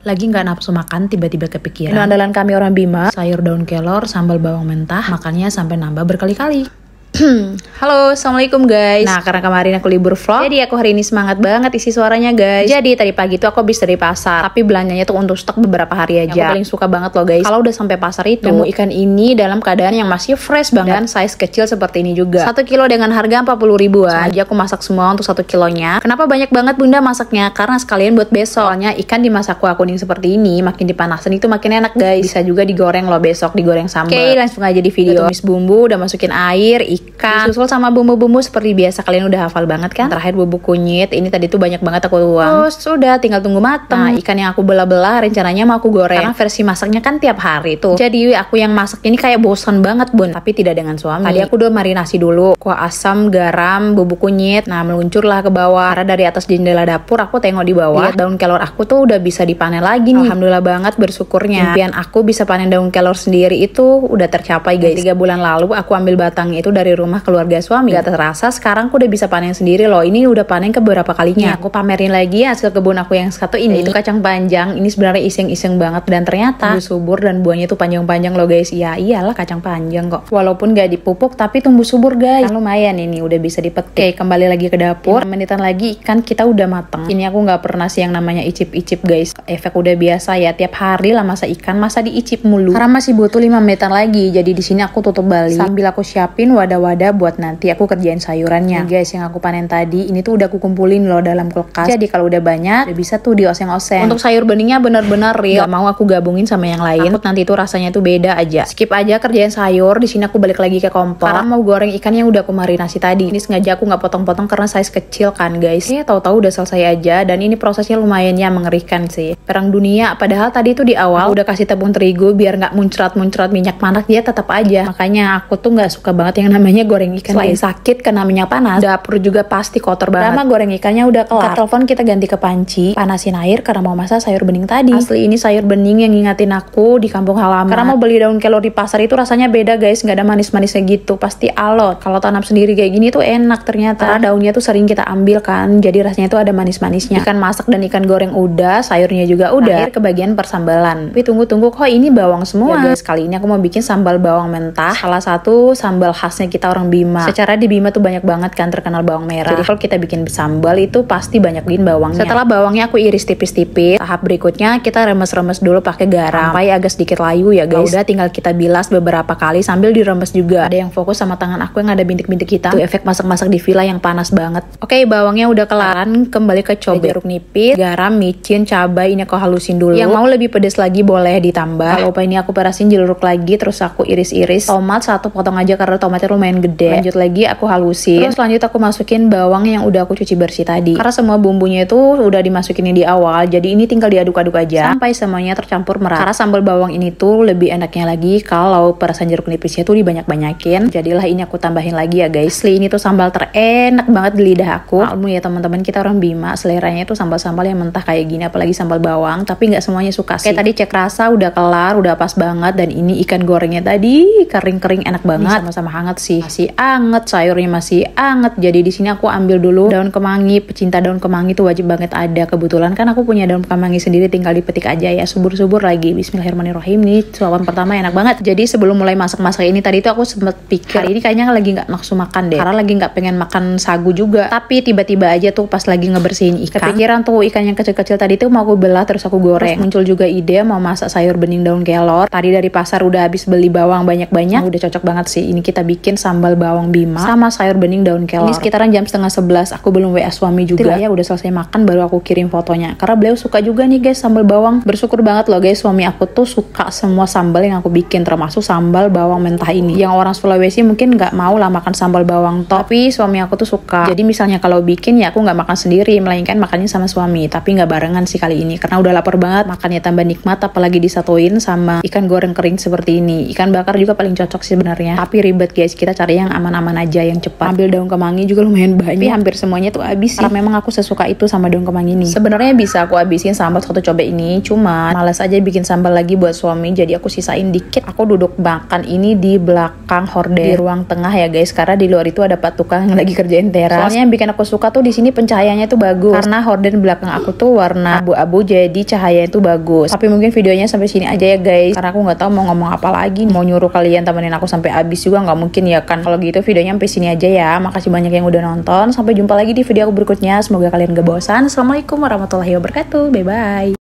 Lagi nggak nafsu makan, tiba-tiba kepikiran. Menu andalan kami orang Bima, sayur daun kelor, sambal bawang mentah, makannya sampai nambah berkali-kali. Halo, assalamualaikum guys. Nah, karena kemarin aku libur vlog, jadi aku hari ini semangat banget isi suaranya guys. Jadi tadi pagi tuh aku habis dari pasar, tapi belanjanya tuh untuk stok beberapa hari aja. Aku paling suka banget loh guys, kalau udah sampai pasar itu nemu ikan ini dalam keadaan yang masih fresh banget dan size kecil seperti ini juga. 1 kilo dengan harga 40 ribuan. Jadi aku masak semua untuk 1 kilonya. Kenapa banyak banget bunda masaknya? Karena sekalian buat besok. Soalnya ikan dimasak kuah kuning seperti ini, makin dipanasin itu makin enak guys. Bisa juga digoreng loh besok, digoreng sambal. Oke, langsung aja di video. Tumis bumbu, udah masukin air, ikan, disusul sama bumbu-bumbu seperti biasa. Kalian udah hafal banget kan? Terakhir bubuk kunyit, ini tadi tuh banyak banget aku tuang. Terus udah tinggal tunggu mateng. Nah, ikan yang aku belah-belah rencananya mau aku goreng, karena versi masaknya kan tiap hari tuh. Jadi aku yang masak ini kayak bosan banget bun, tapi tidak dengan suami. Tadi aku udah marinasi dulu, kuah asam, garam, bubuk kunyit. Nah, meluncurlah ke bawah. Karena dari atas jendela dapur aku tengok di bawah, lihat daun kelor aku tuh udah bisa dipanen lagi nih. Alhamdulillah banget, bersyukurnya. Impian aku bisa panen daun kelor sendiri itu udah tercapai guys. 3 bulan lalu aku ambil batangnya itu dari rumah keluarga suami. Gak terasa sekarang aku udah bisa panen sendiri loh. Ini udah panen ke beberapa kalinya. Aku pamerin lagi hasil kebun aku yang satu ini. Itu kacang panjang. Ini sebenarnya iseng-iseng banget dan ternyata tumbuh subur dan buahnya tuh panjang-panjang loh guys. Ya iyalah kacang panjang kok. Walaupun gak dipupuk tapi tumbuh subur guys. Kan lumayan ini udah bisa dipetik. Oke, kembali lagi ke dapur. 5 menitan lagi ikan kita udah mateng. Ini aku nggak pernah sih yang namanya icip-icip guys. Efek udah biasa ya, tiap hari lah masa ikan masa diicip mulu. Karena masih butuh 5 menitan lagi. Jadi di sini aku tutup balik sambil aku siapin wadah-wadah buat nanti aku kerjain sayurannya. Nih guys, yang aku panen tadi ini tuh udah aku kumpulin loh dalam kulkas. Jadi kalau udah banyak udah bisa tuh dioseng-oseng. Untuk sayur beningnya bener-bener real. Gak mau aku gabungin sama yang lain. Takut nanti tuh rasanya tuh beda aja. Skip aja kerjain sayur. Di sini aku balik lagi ke kompor. Karena mau goreng ikan yang udah aku marinasi tadi. Ini sengaja aku nggak potong-potong karena size kecil kan guys. Tahu-tahu udah selesai aja. Dan ini prosesnya lumayan ya mengerikan sih. Perang dunia. Padahal tadi tuh di awal udah kasih tepung terigu biar nggak muncrat-muncrat minyak panas, dia tetap aja. Makanya aku tuh nggak suka banget yang namanya goreng ikan. Selain sakit kena minyak panas, dapur juga pasti kotor banget. Karena goreng ikannya udah kelar. Telepon kita ganti ke panci, panasin air karena mau masak sayur bening tadi. Asli ini sayur bening yang ngingatin aku di kampung halaman. Karena mau beli daun kelor di pasar itu rasanya beda guys, nggak ada manis-manisnya gitu, pasti alot. Kalau tanam sendiri kayak gini tuh enak ternyata. Karena daunnya tuh sering kita ambil kan, jadi rasanya tuh ada manis-manisnya. Ikan masak dan ikan goreng udah, sayurnya juga udah. Akhir ke bagian persambalan. Tapi tunggu-tunggu, kok ini bawang semua ya guys. Kali ini aku mau bikin sambal bawang mentah. Salah satu sambal khasnya kita orang Bima. Secara di Bima tuh banyak banget kan terkenal bawang merah. Jadi kalau kita bikin sambal itu pasti banyakin bawangnya. Setelah bawangnya aku iris tipis-tipis, tahap berikutnya kita remes-remes dulu pakai garam sampai agak sedikit layu ya guys. Udah tinggal kita bilas beberapa kali sambil diremes juga. Ada yang fokus sama tangan aku yang ada bintik-bintik hitam. Itu efek masak-masak di villa yang panas banget. Oke, bawangnya udah kelaran, kembali ke cabai, jeruk nipis, garam, micin, cabai ini aku halusin dulu. Yang mau lebih pedas lagi boleh ditambah. Kalau ini aku perasin jeruk lagi, terus aku iris-iris. Tomat satu potong aja karena tomatnya lumayan gede. Lanjut lagi aku halusin. Terus lanjut aku masukin bawang yang udah aku cuci bersih tadi. Karena semua bumbunya itu udah dimasukin di awal, jadi ini tinggal diaduk-aduk aja sampai semuanya tercampur merata. Karena sambal bawang ini tuh lebih enaknya lagi kalau perasan jeruk nipisnya tuh dibanyak-banyakin. Jadilah ini aku tambahin lagi ya guys. Ini tuh sambal terenak banget di lidah aku. Maklum ya teman-teman, kita orang Bima seleranya tuh sambal-sambal yang mentah kayak gini, apalagi sambal bawang, tapi nggak semuanya suka sih. Kayak tadi cek rasa udah kelar, udah pas banget. Dan ini ikan gorengnya tadi kering-kering enak banget. Sama-sama hangat sih. Masih anget, sayurnya masih anget. Jadi di sini aku ambil dulu daun kemangi. Pecinta daun kemangi tuh wajib banget ada. Kebetulan kan aku punya daun kemangi sendiri, tinggal dipetik aja ya, subur-subur lagi. Bismillahirrahmanirrahim. Nih suapan pertama enak banget. Jadi sebelum mulai masak-masak ini tadi tuh aku sempet pikir hari ini kayaknya lagi nggak nafsu makan deh, karena lagi nggak pengen makan sagu juga. Tapi tiba-tiba aja tuh pas lagi ngebersihin ikan, kepikiran tuh ikan yang kecil-kecil tadi tuh mau aku belah terus aku goreng. Terus muncul juga ide mau masak sayur bening daun kelor. Tadi dari pasar udah habis beli bawang banyak-banyak. Udah cocok banget sih. Ini kita bikin sambal bawang Bima sama sayur bening daun kelor. Ini sekitaran jam 10:30. Aku belum WA suami juga ya, udah selesai makan baru aku kirim fotonya. Karena beliau suka juga nih guys sambal bawang. Bersyukur banget loh guys, suami aku tuh suka semua sambal yang aku bikin, termasuk sambal bawang mentah ini. Yang orang Sulawesi mungkin nggak mau lah makan sambal bawang tapi suami aku tuh suka. Jadi misalnya kalau bikin ya aku nggak makan sendiri, melainkan makannya sama suami. Tapi nggak barengan sih kali ini karena udah lapar banget, makannya tambah nikmat apalagi disatuin sama ikan goreng kering seperti ini. Ikan bakar juga paling cocok sih sebenarnya, tapi ribet guys. Kita kita cari yang aman-aman aja, yang cepat. Ambil daun kemangi juga lumayan banyak, tapi hampir semuanya tuh habis sih. Karena memang aku sesuka itu sama daun kemangi ini. Sebenarnya bisa aku habisin sambal satu cobek ini, cuma malas aja bikin sambal lagi buat suami, jadi aku sisain dikit. Aku duduk makan ini di belakang horden, di ruang tengah ya guys, karena di luar itu ada pak tukang yang lagi kerjain teras. Soalnya yang bikin aku suka tuh di sini pencahayaannya tuh bagus, karena horden belakang aku tuh warna abu-abu, jadi cahayanya tuh bagus. Tapi mungkin videonya sampai sini aja ya guys, karena aku nggak tahu mau ngomong apa lagi. Mau nyuruh kalian temenin aku sampai habis juga nggak mungkin ya kan. Kalau gitu videonya sampai sini aja ya. Makasih banyak yang udah nonton. Sampai jumpa lagi di video aku berikutnya. Semoga kalian gak bosan. Assalamualaikum warahmatullahi wabarakatuh. Bye bye.